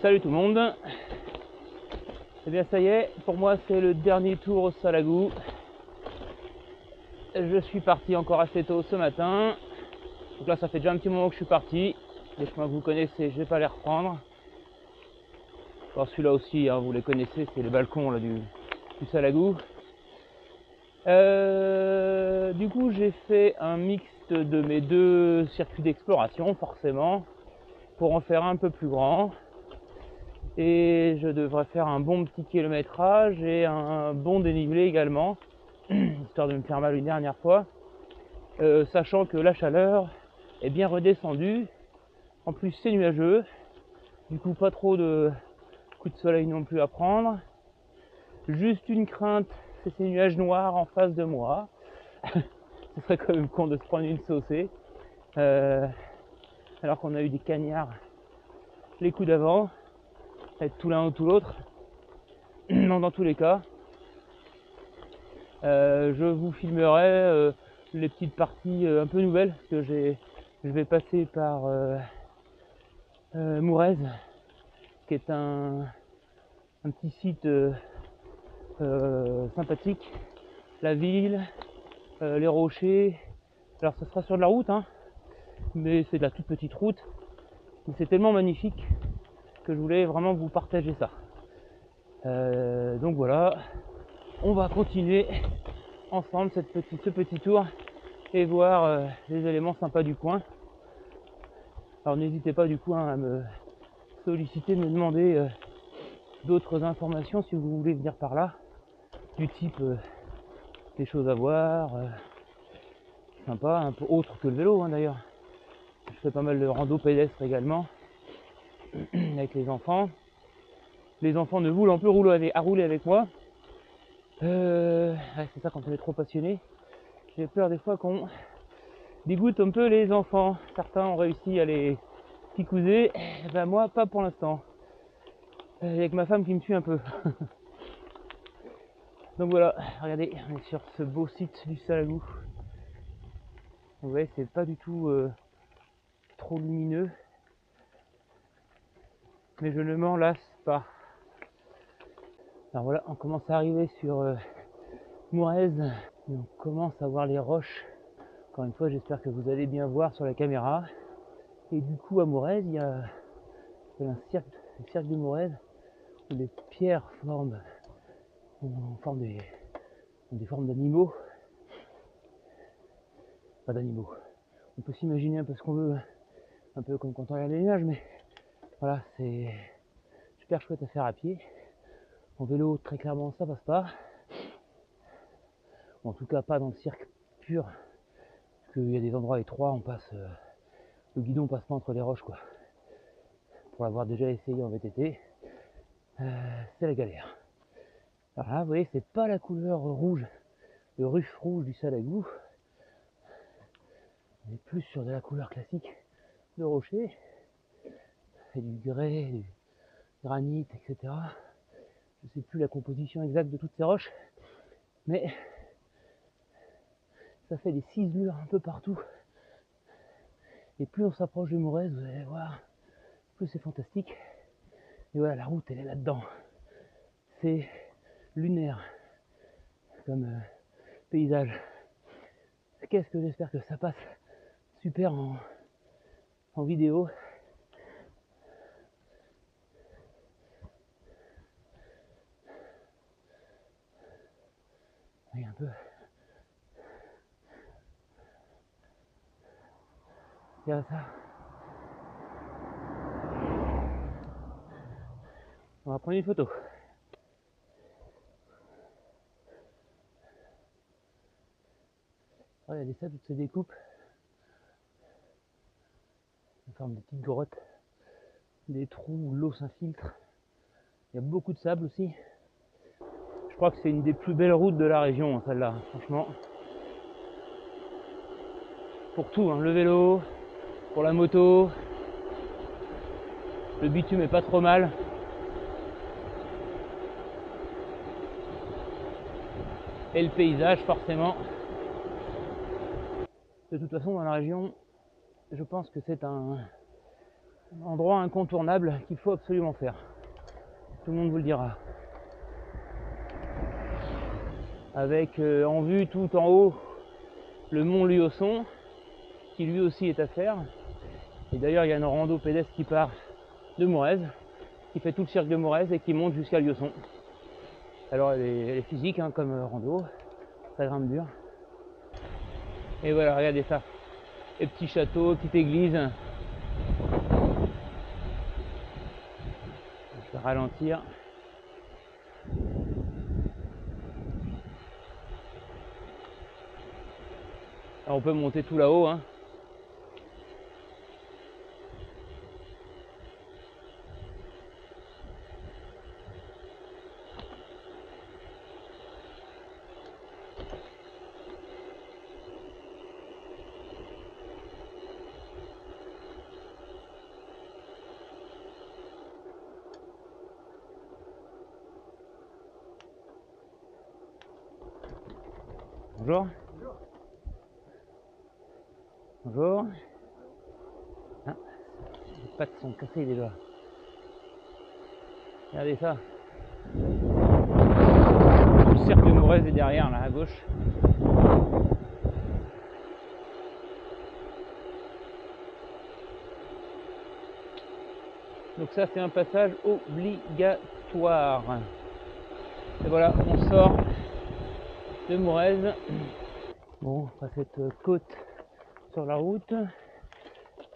Salut tout le monde. Eh bien ça y est, pour moi c'est le dernier tour au Salagou. Je suis parti encore assez tôt ce matin. Donc là ça fait déjà un petit moment que je suis parti. Les chemins que vous connaissez, je vais pas les reprendre. Alors celui-là aussi, hein, vous les connaissez, c'est les balcons là, du Salagou. Du coup j'ai fait un mixte de mes deux circuits d'exploration forcément, pour en faire un peu plus grand. Et je devrais faire un bon petit kilométrage et un bon dénivelé également, histoire de me faire mal une dernière fois, sachant que la chaleur est bien redescendue. En plus c'est nuageux, du coup pas trop de coups de soleil non plus à prendre. Juste une crainte, c'est ces nuages noirs en face de moi. Ce serait quand même con de se prendre une saucée, alors qu'on a eu des cagnards les coups d'avant, être tout l'un ou tout l'autre. Non, dans tous les cas, je vous filmerai les petites parties un peu nouvelles, parce que je vais passer par Mourez, qui est un petit site sympathique. La ville, les rochers. Alors ça sera sur de la route, hein, mais c'est de la toute petite route. Mais c'est tellement magnifique que je voulais vraiment vous partager ça. Donc voilà, on va continuer ensemble ce petit tour et voir les éléments sympas du coin. Alors n'hésitez pas du coup à me solliciter, me demander d'autres informations si vous voulez venir par là, du type des choses à voir, sympa, un peu autre que le vélo, hein, d'ailleurs. Je fais pas mal de rando pédestre également avec les enfants. Les enfants ne voulant plus rouler avec moi. Ouais, c'est ça, quand on est trop passionné, j'ai peur des fois qu'on dégoûte un peu les enfants. Certains ont réussi à les picouser, ben moi pas pour l'instant. Avec ma femme qui me suit un peu. Donc voilà, regardez, on est sur ce beau site du Salagou. Vous voyez, c'est pas du tout trop lumineux, mais je ne m'en lasse pas. Alors voilà, on commence à arriver sur Mourez, et on commence à voir les roches. Encore une fois, j'espère que vous allez bien voir sur la caméra. Et du coup, à Mourez, il y a un cirque, le cirque de Mourez, où les pierres forment des formes d'animaux. Pas d'animaux. On peut s'imaginer un peu ce qu'on veut, un peu comme quand on regarde les nuages, mais voilà, c'est super chouette à faire à pied. En vélo, très clairement, ça passe pas. En tout cas, pas dans le cirque pur, parce qu'il y a des endroits étroits, le guidon passe pas entre les roches, quoi. Pour l'avoir déjà essayé en VTT, c'est la galère. Alors là, vous voyez, c'est pas la couleur rouge, le ruf rouge du Salagou. On est plus sur de la couleur classique de rocher, et du grès, du granit, etc. Je sais plus la composition exacte de toutes ces roches, mais ça fait des ciselures un peu partout. Et plus on s'approche de Mourez, vous allez voir, plus c'est fantastique. Et voilà, la route, elle est là-dedans. C'est lunaire comme paysage. Qu'est-ce que j'espère que ça passe super en vidéo. Et un peu. Regarde ça. On va prendre une photo. Regardez ça, toutes ces découpes. En forme de petites grottes. Des trous où l'eau s'infiltre. Il y a beaucoup de sable aussi. Je crois que c'est une des plus belles routes de la région, celle-là, franchement. Pour tout, hein, le vélo, pour la moto. Le bitume est pas trop mal. Et le paysage, forcément. De toute façon, dans la région, je pense que c'est un endroit incontournable qu'il faut absolument faire. Tout le monde vous le dira. Avec en vue tout en haut le mont Liosson, qui lui aussi est à faire. Et d'ailleurs, il y a une rando pédestre qui part de Morez, qui fait tout le cirque de Morez et qui monte jusqu'à Liosson. Alors elle est physique hein, comme rando, ça grimpe dur. Et voilà, regardez ça. Les petits châteaux, petite église. Je vais ralentir. Alors, on peut monter tout là-haut. Hein. Bonjour. Bonjour. Ah, les pattes sont cassées déjà. Regardez ça. Le cercle de Morez est derrière, là, à gauche. Donc ça, c'est un passage obligatoire. Et voilà, on sort de Morez. Bon, on passe cette côte sur la route,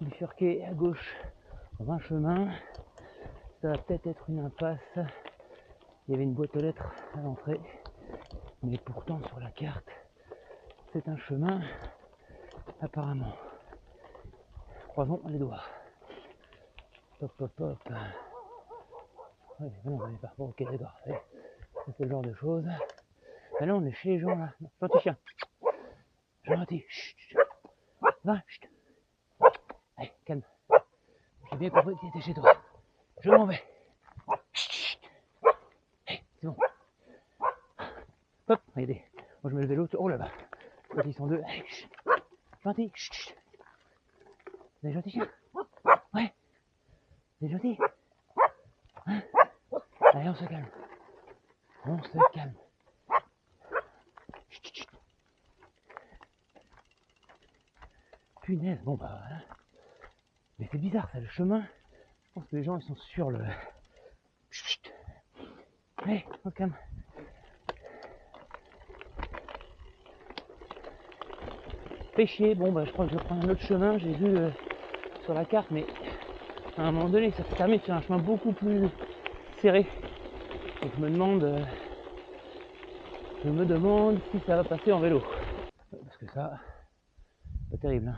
bifurquer à gauche dans un chemin. Ça va peut-être être une impasse. Il y avait une boîte aux lettres à l'entrée, mais pourtant sur la carte, c'est un chemin apparemment. Croisons les doigts. Hop, hop, hop. Ouais, non, on n'est pas. Bon, ok, d'accord. C'est le genre de choses. Ah non, on est chez les gens là. Gentil chien. Gentil. Chut. Va, chut. Allez, calme. J'ai bien compris que tu étais chez toi. Je m'en vais. Chut. Hey, c'est bon. Hop, regardez. Moi je mets le vélo. Oh là-bas. Quand ils sont deux. Allez, chut. Gentil. Chut. Vous êtes gentil chien? Ouais. Vous êtes gentil? Hein? Allez, on se calme. On se calme. Chut, chut. Punaise, bon bah voilà. Mais c'est bizarre ça, le chemin. Je pense que les gens ils sont sur le. Chut. Allez, on se calme. Fait chier, bon bah je crois que je vais prendre un autre chemin, j'ai vu sur la carte, mais à un moment donné ça se termine sur un chemin beaucoup plus serré. Et je me demande si ça va passer en vélo. Parce que ça, c'est pas terrible. Hein.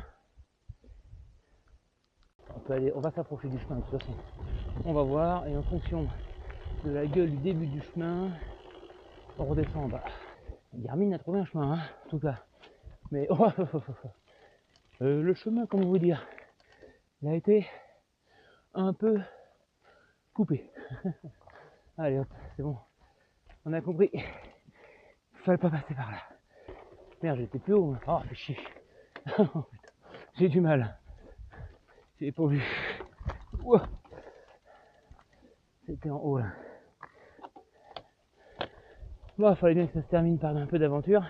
On va s'approcher du chemin de toute façon. On va voir et en fonction de la gueule du début du chemin, on redescend en bas. Garmin a trouvé un chemin, hein, en tout cas. Mais le chemin, comment vous dire, il a été un peu coupé. Allez hop, c'est bon. On a compris. Il fallait pas passer par là. Merde, j'étais plus haut. Oh, fais chier. J'ai du mal. J'ai pas vu. C'était en haut là. Bon, il fallait bien que ça se termine par un peu d'aventure.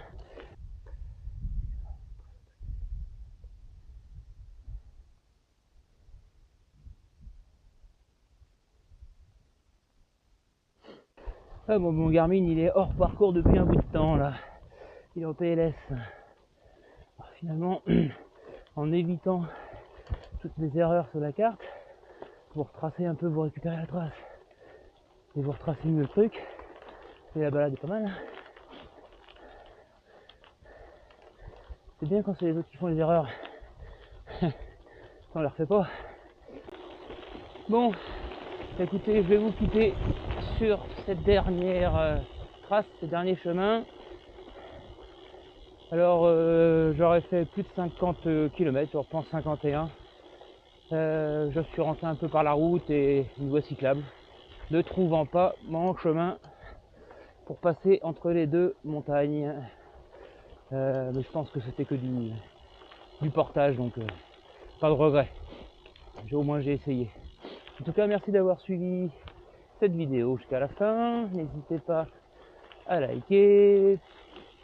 Ah, bon, mon Garmin il est hors parcours depuis un bout de temps là. Il est au PLS. Alors, finalement, en évitant toutes les erreurs sur la carte, vous retracez un peu, vous récupérez la trace. Et vous retracez mieux le truc. Et la balade est pas mal. C'est bien quand c'est les autres qui font les erreurs. On les refait pas. Bon, écoutez, je vais vous quitter sur cette dernière trace, ce dernier chemin. Alors, j'aurais fait plus de 50 km, je repense 51. Je suis rentré un peu par la route et une voie cyclable, ne trouvant pas mon chemin pour passer entre les deux montagnes. Mais je pense que c'était que du portage, donc pas de regret. au moins j'ai essayé. En tout cas, merci d'avoir suivi cette vidéo jusqu'à la fin. N'hésitez pas à liker,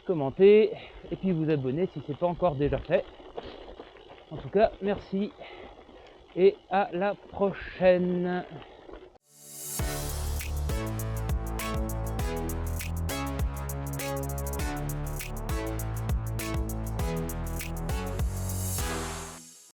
commenter et puis vous abonner si ce n'est pas encore déjà fait. En tout cas, merci et à la prochaine.